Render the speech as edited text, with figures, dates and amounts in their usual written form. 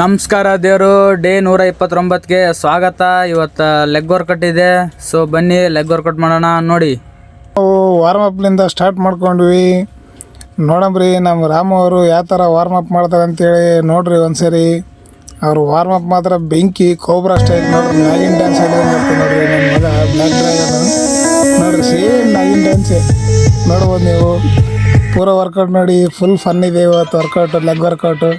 ನಮಸ್ಕಾರ ದೇವರು ಡೇ 129ಗೆ ಸ್ವಾಗತ. ಇವತ್ತು ಲೆಗ್ ವರ್ಕೌಟ್ ಇದೆ, ಸೊ ಬನ್ನಿ ಲೆಗ್ ವರ್ಕೌಟ್ ಮಾಡೋಣ. ನೋಡಿ, ನಾವು ವಾರ್ಮಪ್ಲಿಂದ ಸ್ಟಾರ್ಟ್ ಮಾಡ್ಕೊಂಡ್ವಿ. ನೋಡಂಬ್ರಿ ನಮ್ಮ ರಾಮು ಅವರು ಯಾವ ಥರ ವಾರ್ಮಪ್ ಮಾಡ್ತಾರೆ ಅಂತೇಳಿ ನೋಡ್ರಿ ಒಂದ್ಸರಿ. ಅವರು ವಾರ್ಮಪ್ ಮಾತ್ರ ಬೆಂಕಿ ಕೋಬ್ರಾ ಸ್ಟೈಲ್ ನೋಡ್ರಿ. ನಾಗಿನ್ ಡ್ಯಾನ್ಸ್ ಆಡಿದಂಗೆ ಇರ್ತದೆ ನೋಡ್ರಿ. ನನ್ನ ಮಗ ಬ್ಲ್ಯಾಕ್ ಡ್ರ್ಯಾಗನ್ ನೋಡ್ರಿ, ಸೇಮ್ ನಾಗಿನ್ ಡ್ಯಾನ್ಸೇ ನೋಡ್ಬೋದು ನೀವು. ಪೂರ ವರ್ಕೌಟ್ ನೋಡಿ, ಫುಲ್ ಫನ್ ಇದೆ ಇವತ್ತು ವರ್ಕೌಟು, ಲೆಗ್ ವರ್ಕೌಟು.